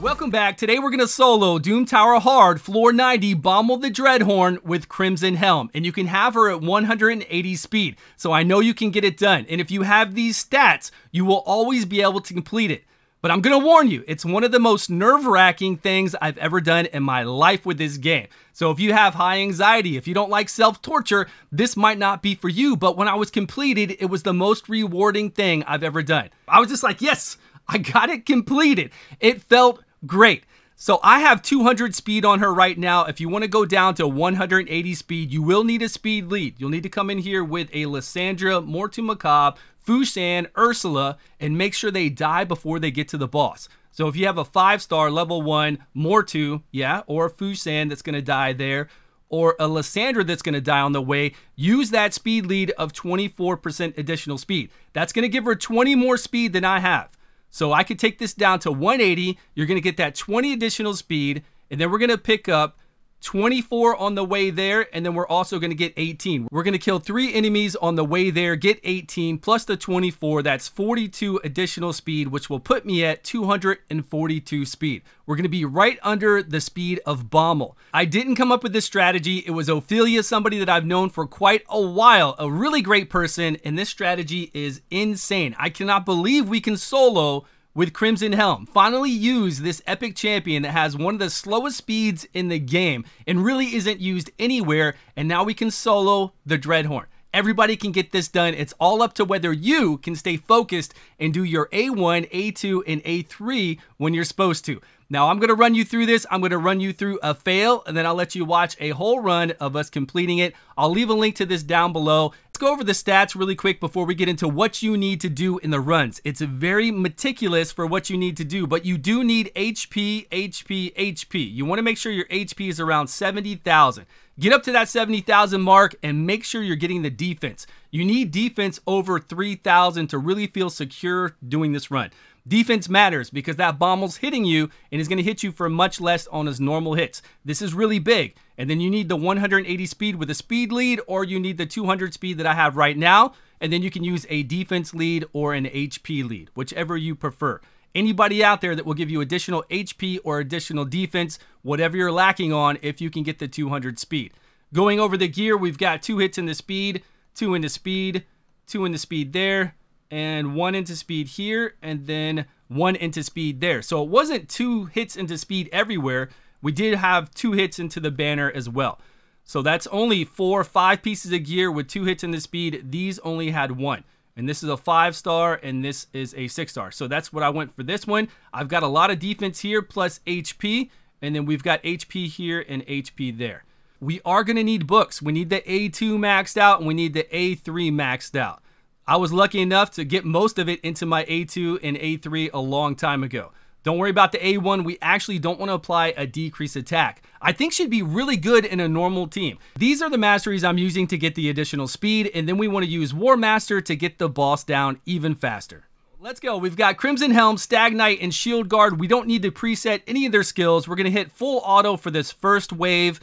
Welcome back. Today we're going to solo Doom Tower Hard Floor 90 Bommel the Dreadhorn with Crimson Helm. And you can have her at 180 speed. So I know you can get it done. And if you have these stats, you will always be able to complete it. But I'm going to warn you, it's one of the most nerve-wracking things I've ever done in my life with this game. So if you have high anxiety, if you don't like self-torture, this might not be for you. But when I was completed, it was the most rewarding thing I've ever done. I was just like, yes, I got it completed. It felt great. So I have 200 speed on her right now. If you want to go down to 180 speed, you will need a speed lead. You'll need to come in here with a Lysandra, Mortu Macabre, Fushan, Ursula, and make sure they die before they get to the boss. So if you have a 5-star level 1 Mortu, yeah, or a Fushan that's going to die there, or a Lysandra that's going to die on the way, use that speed lead of 24% additional speed. That's going to give her 20 more speed than I have. So I could take this down to 180. You're going to get that 20 additional speed, and then we're going to pick up 24 on the way there, and then we're also going to get 18. We're going to kill 3 enemies on the way there, get 18, plus the 24. That's 42 additional speed, which will put me at 242 speed. We're going to be right under the speed of Bommel. I didn't come up with this strategy. It was Ophelia, somebody that I've known for quite a while, a really great person, and this strategy is insane. I cannot believe we can solo with Crimson Helm. Finally use this epic champion that has one of the slowest speeds in the game and really isn't used anywhere, and now we can solo the Dreadhorn. Everybody can get this done. It's all up to whether you can stay focused and do your A1, A2, and A3 when you're supposed to. Now, I'm going to run you through this. I'm going to run you through a fail, and then I'll let you watch a whole run of us completing it. I'll leave a link to this down below. Let's go over the stats really quick before we get into what you need to do in the runs. It's very meticulous for what you need to do, but you do need HP, HP, HP. You want to make sure your HP is around 70,000. Get up to that 70,000 mark and make sure you're getting the defense. You need defense over 3,000 to really feel secure doing this run. Defense matters because that Bommel's hitting you and is going to hit you for much less on his normal hits. This is really big. And then you need the 180 speed with a speed lead, or you need the 200 speed that I have right now. And then you can use a defense lead or an HP lead, whichever you prefer. Anybody out there that will give you additional HP or additional defense, whatever you're lacking on, if you can get the 200 speed. Going over the gear, we've got 2 hits in the speed, 2 into speed, 2 into speed there, and 1 into speed here, and then 1 into speed there. So it wasn't 2 hits into speed everywhere. We did have 2 hits into the banner as well. So that's only 4 or 5 pieces of gear with 2 hits into speed. These only had 1. And this is a 5-star, and this is a 6-star. So that's what I went for this one. I've got a lot of defense here, plus HP, and then we've got HP here and HP there. We are going to need books. We need the A2 maxed out, and we need the A3 maxed out. I was lucky enough to get most of it into my A2 and A3 a long time ago. Don't worry about the A1. We actually don't want to apply a decrease attack. I think should be really good in a normal team. These are the masteries I'm using to get the additional speed, and then we want to use War Master to get the boss down even faster. Let's go. We've got Crimson Helm, Stag Knight, and Shield Guard. We don't need to preset any of their skills. We're going to hit full auto for this first wave.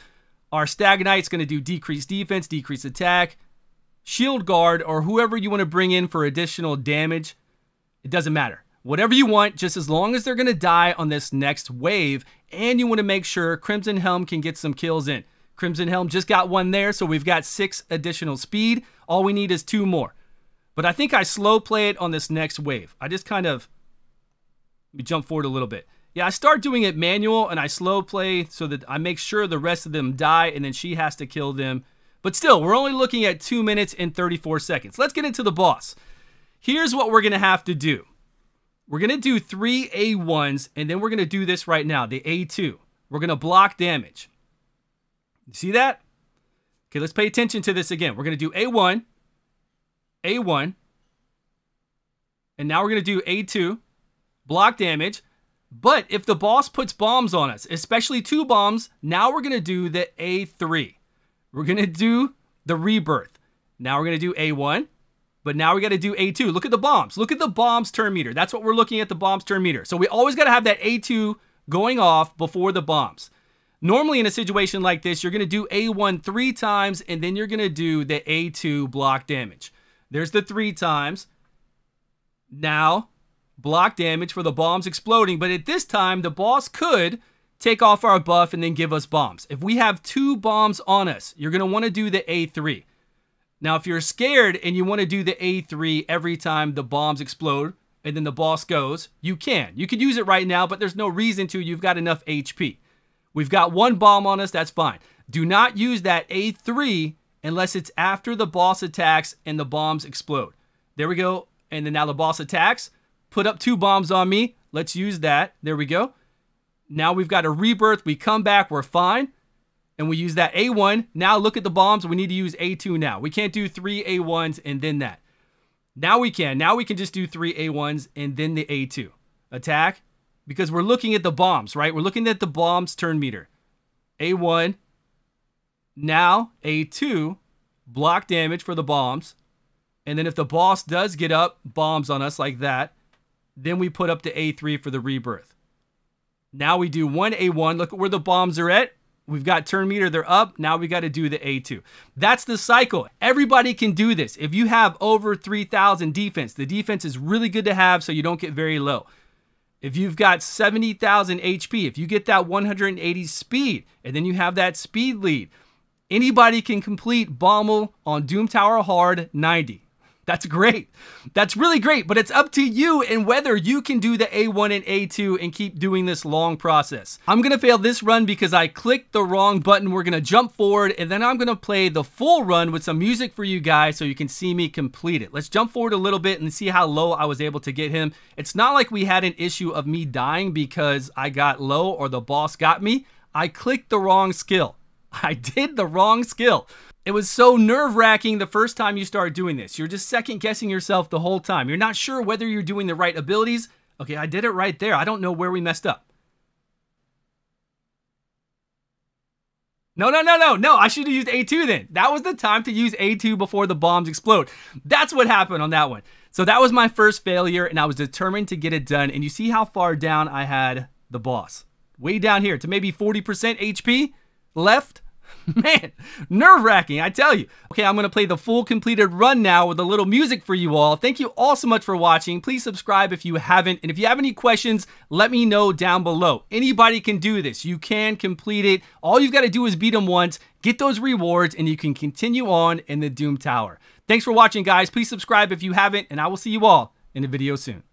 Our Stag Knight's going to do decreased defense, decreased attack. Shield Guard, or whoever you want to bring in for additional damage, it doesn't matter. Whatever you want, just as long as they're going to die on this next wave, and you want to make sure Crimson Helm can get some kills in. Crimson Helm just got 1 there, so we've got 6 additional speed. All we need is 2 more. But I think I slow play it on this next wave. I just kind of, let me jump forward a little bit. Yeah, I start doing it manual, and I slow play so that I make sure the rest of them die, and then she has to kill them. But still, we're only looking at 2 minutes and 34 seconds. Let's get into the boss. Here's what we're going to have to do. We're going to do 3 A1s, and then we're going to do this right now, the A2. We're going to block damage. You see that? Okay, let's pay attention to this again. We're going to do A1, A1, and now we're going to do A2, block damage. But if the boss puts bombs on us, especially 2 bombs, now we're going to do the A3. We're going to do the rebirth. Now we're going to do A1. But now we got to do A2. Look at the bombs. Look at the bombs turn meter. That's what we're looking at, the bombs turn meter. So we always got to have that A2 going off before the bombs. Normally in a situation like this, you're going to do A1 3 times, and then you're going to do the A2 block damage. There's the 3 times. Now block damage for the bombs exploding. But at this time, the boss could take off our buff and then give us bombs. If we have 2 bombs on us, you're going to want to do the A3. Now, if you're scared and you want to do the A3 every time the bombs explode and then the boss goes, you can. You could use it right now, but there's no reason to. You've got enough HP. We've got 1 bomb on us. That's fine. Do not use that A3 unless it's after the boss attacks and the bombs explode. There we go. And then now the boss attacks. Put up 2 bombs on me. Let's use that. There we go. Now we've got a rebirth. We come back. We're fine. And we use that A1. Now look at the bombs. We need to use A2 now. We can't do 3 A1s and then that. Now we can. Now we can just do 3 A1s and then the A2. Attack. Because we're looking at the bombs, right? We're looking at the bombs turn meter. A1. Now A2. Block damage for the bombs. And then if the boss does get up bombs on us like that, then we put up the A3 for the rebirth. Now we do 1 A1. Look at where the bombs are at. We've got turn meter, they're up. Now we got to do the A2. That's the cycle. Everybody can do this. If you have over 3,000 defense, the defense is really good to have so you don't get very low. If you've got 70,000 HP, if you get that 180 speed, and then you have that speed lead, anybody can complete Bommel on Doom Tower Hard 90. That's great. That's really great, but it's up to you and whether you can do the A1 and A2 and keep doing this long process. I'm going to fail this run because I clicked the wrong button. We're going to jump forward and then I'm going to play the full run with some music for you guys so you can see me complete it. Let's jump forward a little bit and see how low I was able to get him. It's not like we had an issue of me dying because I got low or the boss got me. I clicked the wrong skill. I did the wrong skill. It was so nerve-wracking the first time you start doing this. You're just second-guessing yourself the whole time. You're not sure whether you're doing the right abilities. Okay, I did it right there. I don't know where we messed up. No, I should have used A2 then. That was the time to use A2 before the bombs explode. That's what happened on that one. So that was my first failure, and I was determined to get it done. And you see how far down I had the boss. Way down here to maybe 40% HP left. Man, nerve-wracking, I tell you. Okay, I'm going to play the full completed run now with a little music for you all. Thank you all so much for watching. Please subscribe if you haven't. And if you have any questions, let me know down below. Anybody can do this. You can complete it. All you've got to do is beat them once, get those rewards, and you can continue on in the Doom Tower. Thanks for watching, guys. Please subscribe if you haven't, and I will see you all in a video soon.